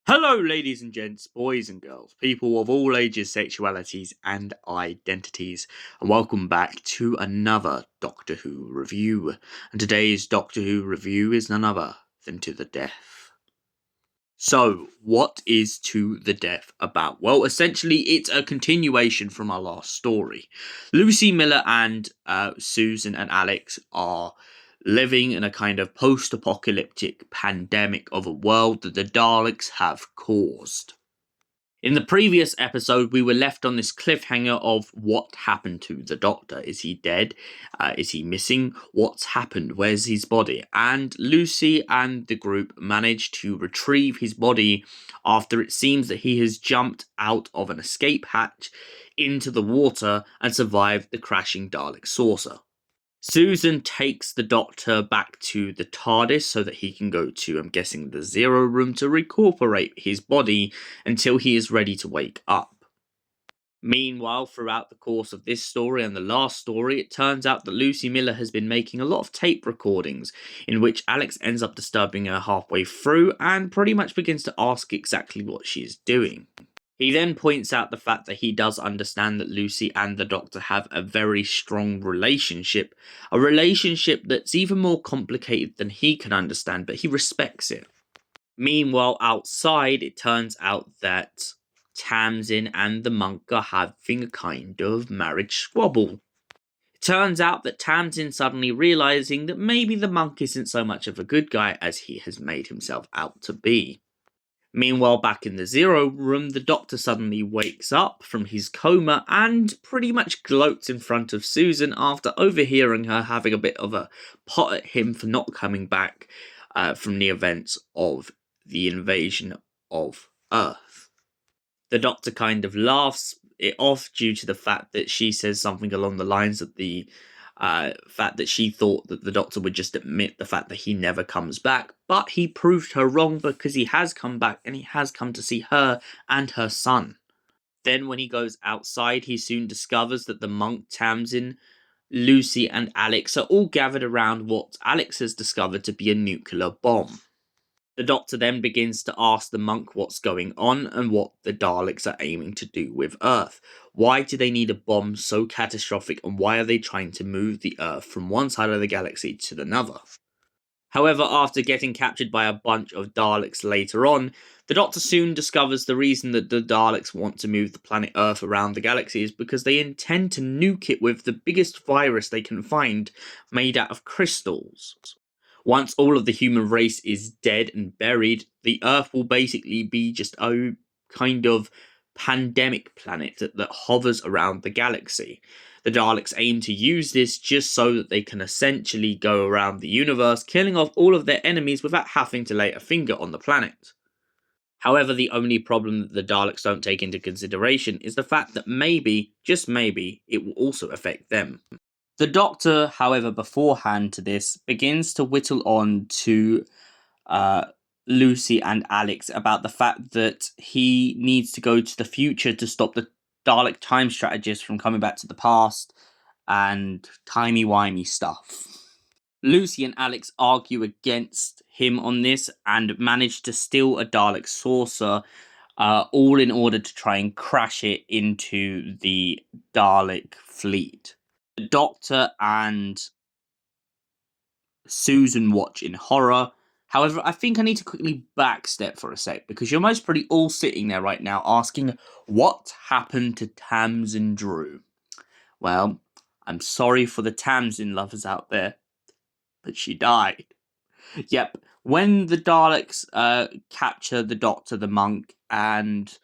Hello, ladies and gents, boys and girls, people of all ages, sexualities, and identities, and welcome back to another Doctor Who review. And today's Doctor Who review is none other than To the Death. So, what is To the Death about? Well, essentially, it's a continuation from our last story. Lucy Miller and Susan and Alex are living in a kind of post-apocalyptic pandemic of a world that the Daleks have caused. In the previous episode, we were left on this cliffhanger of what happened to the Doctor. Is he dead? Is he missing? What's happened? Where's his body? And Lucy and the group managed to retrieve his body after it seems that he has jumped out of an escape hatch into the water and survived the crashing Dalek saucer. Susan takes the Doctor back to the TARDIS so that he can go to, I'm guessing, the Zero Room to recuperate his body until he is ready to wake up. Meanwhile, throughout the course of this story and the last story, it turns out that Lucy Miller has been making a lot of tape recordings in which Alex ends up disturbing her halfway through and pretty much begins to ask exactly what she is doing. He then points out the fact that he does understand that Lucy and the Doctor have a very strong relationship, a relationship that's even more complicated than he can understand, but he respects it. Meanwhile, outside, it turns out that Tamsin and the monk are having a kind of marriage squabble. It turns out that Tamsin suddenly realizing that maybe the monk isn't so much of a good guy as he has made himself out to be. Meanwhile, back in the Zero Room, the Doctor suddenly wakes up from his coma and pretty much gloats in front of Susan after overhearing her having a bit of a pot at him for not coming back from the events of the invasion of Earth. The Doctor kind of laughs it off due to the fact that she says something along the lines of the fact that she thought that the Doctor would just admit the fact that he never comes back, but he proved her wrong because he has come back and he has come to see her and her son. Then when he goes outside, he soon discovers that the monk, Tamsin, Lucy and Alex are all gathered around what Alex has discovered to be a nuclear bomb. The Doctor then begins to ask the monk what's going on and what the Daleks are aiming to do with Earth. Why do they need a bomb so catastrophic, and why are they trying to move the Earth from one side of the galaxy to another? However, after getting captured by a bunch of Daleks later on, the Doctor soon discovers the reason that the Daleks want to move the planet Earth around the galaxy is because they intend to nuke it with the biggest virus they can find made out of crystals. Once all of the human race is dead and buried, the Earth will basically be just a kind of pandemic planet that hovers around the galaxy. The Daleks aim to use this just so that they can essentially go around the universe, killing off all of their enemies without having to lay a finger on the planet. However, the only problem that the Daleks don't take into consideration is the fact that maybe, just maybe, it will also affect them. The Doctor, however, beforehand to this, begins to whittle on to Lucy and Alex about the fact that he needs to go to the future to stop the Dalek Time Stratagist from coming back to the past and timey-wimey stuff. Lucy and Alex argue against him on this and manage to steal a Dalek saucer, all in order to try and crash it into the Dalek fleet. The Doctor and Susan watch in horror. However, I think I need to quickly backstep for a sec because you're most probably all sitting there right now asking, what happened to Tamsin Drew? Well, I'm sorry for the Tamsin lovers out there, but she died. Yep, when the Daleks capture the Doctor, the monk, and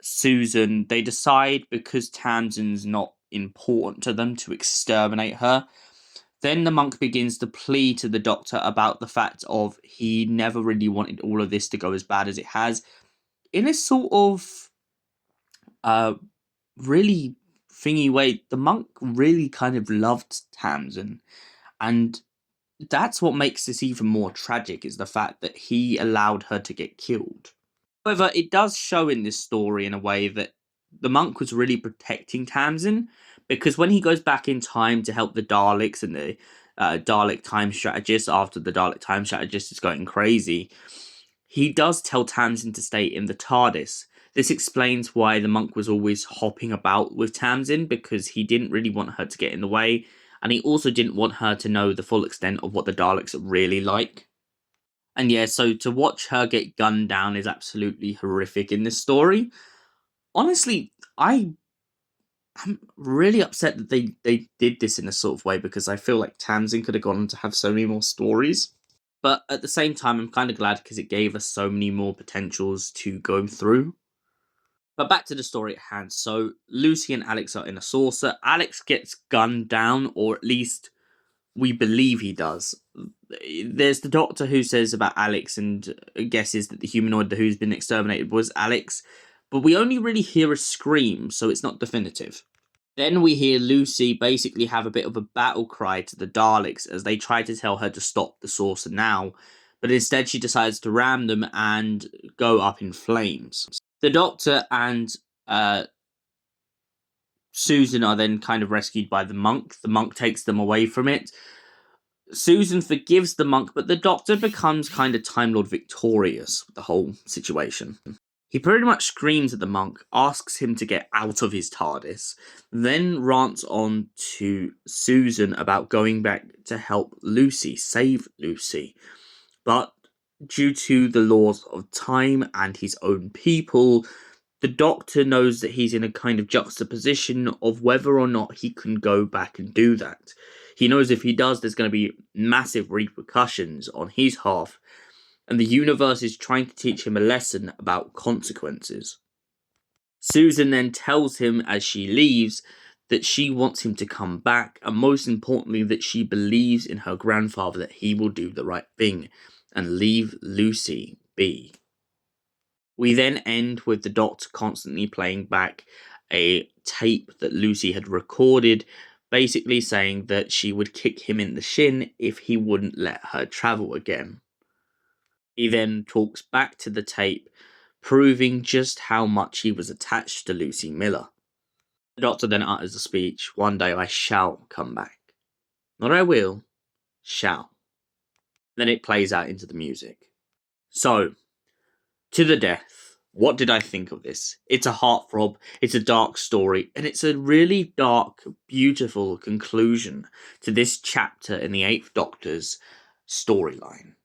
Susan, they decide, because Tamsin's not important to them, to exterminate her. Then the monk begins to plead to the Doctor about the fact of he never really wanted all of this to go as bad as it has. In a sort of really thingy way, the monk really kind of loved Tamsin. And that's what makes this even more tragic, is the fact that he allowed her to get killed. However, it does show in this story in a way that the monk was really protecting Tamsin, because when he goes back in time to help the Daleks and the Dalek Time Strategist after the Dalek Time Strategist is going crazy, he does tell Tamsin to stay in the TARDIS. This explains why the monk was always hopping about with Tamsin, because he didn't really want her to get in the way, and he also didn't want her to know the full extent of what the Daleks are really like. And yeah, so to watch her get gunned down is absolutely horrific in this story. Honestly, I'm really upset that they did this in a sort of way, because I feel like Tamsin could have gone on to have so many more stories. But at the same time, I'm kind of glad because it gave us so many more potentials to go through. But back to the story at hand. So Lucy and Alex are in a saucer. Alex gets gunned down, or at least we believe he does. There's the doctor who says about Alex and guesses that the humanoid who's been exterminated was Alex, but we only really hear a scream, so it's not definitive. Then we hear Lucy basically have a bit of a battle cry to the Daleks as they try to tell her to stop the saucer now, but instead she decides to ram them and go up in flames. The Doctor and Susan are then kind of rescued by the monk. The monk takes them away from it. Susan forgives the monk, but the Doctor becomes kind of Time Lord victorious with the whole situation. He pretty much screams at the monk, asks him to get out of his TARDIS, then rants on to Susan about going back to help Lucy, save Lucy. But due to the laws of time and his own people, the Doctor knows that he's in a kind of juxtaposition of whether or not he can go back and do that. He knows if he does, there's going to be massive repercussions on his half, and the universe is trying to teach him a lesson about consequences. Susan then tells him as she leaves that she wants him to come back, and most importantly that she believes in her grandfather that he will do the right thing and leave Lucy be. We then end with the Doctor constantly playing back a tape that Lucy had recorded, basically saying that she would kick him in the shin if he wouldn't let her travel again. He then talks back to the tape, proving just how much he was attached to Lucy Miller. The Doctor then utters a speech, "One day I shall come back. Not I will, shall." Then it plays out into the music. So, to the death, what did I think of this? It's a heartthrob, it's a dark story, and it's a really dark, beautiful conclusion to this chapter in the 8th Doctor's storyline.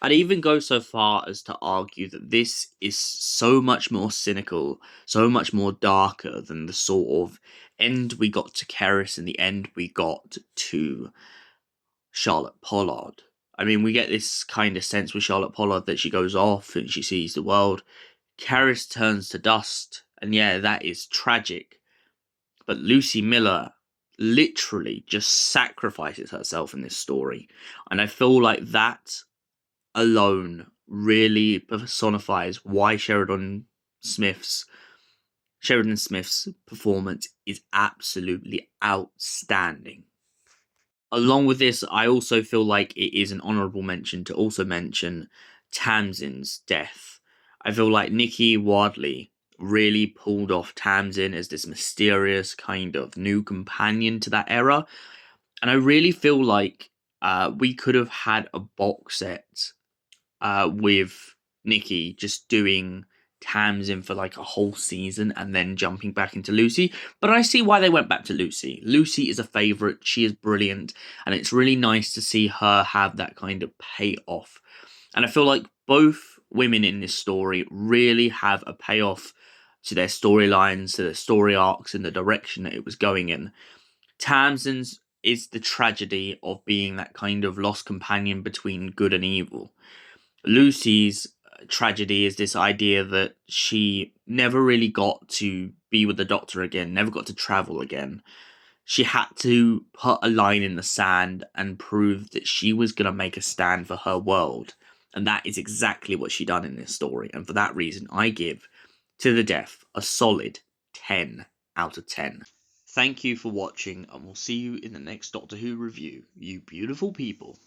I'd even go so far as to argue that this is so much more cynical, so much more darker than the sort of end we got to Keris and the end we got to Charlotte Pollard. I mean, we get this kind of sense with Charlotte Pollard that she goes off and she sees the world. Keris turns to dust, and yeah, that is tragic. But Lucy Miller literally just sacrifices herself in this story. And I feel like that alone really personifies why Sheridan Smith's performance is absolutely outstanding. Along with this, I also feel like it is an honourable mention to also mention Tamsin's death. I feel like Nikki Wardley really pulled off Tamsin as this mysterious kind of new companion to that era. And I really feel like we could have had a box set with Nikki just doing Tamsin for like a whole season and then jumping back into Lucy. But I see why they went back to Lucy. Lucy is a favourite, she is brilliant, and it's really nice to see her have that kind of payoff. And I feel like both women in this story really have a payoff to their storylines, to their story arcs, and the direction that it was going in. Tamsin's is the tragedy of being that kind of lost companion between good and evil. Lucy's tragedy is this idea that she never really got to be with the Doctor again, never got to travel again. She had to put a line in the sand and prove that she was going to make a stand for her world. And that is exactly what she done in this story. And for that reason, I give To the Death a solid 10 out of 10. Thank you for watching, and we'll see you in the next Doctor Who review, you beautiful people.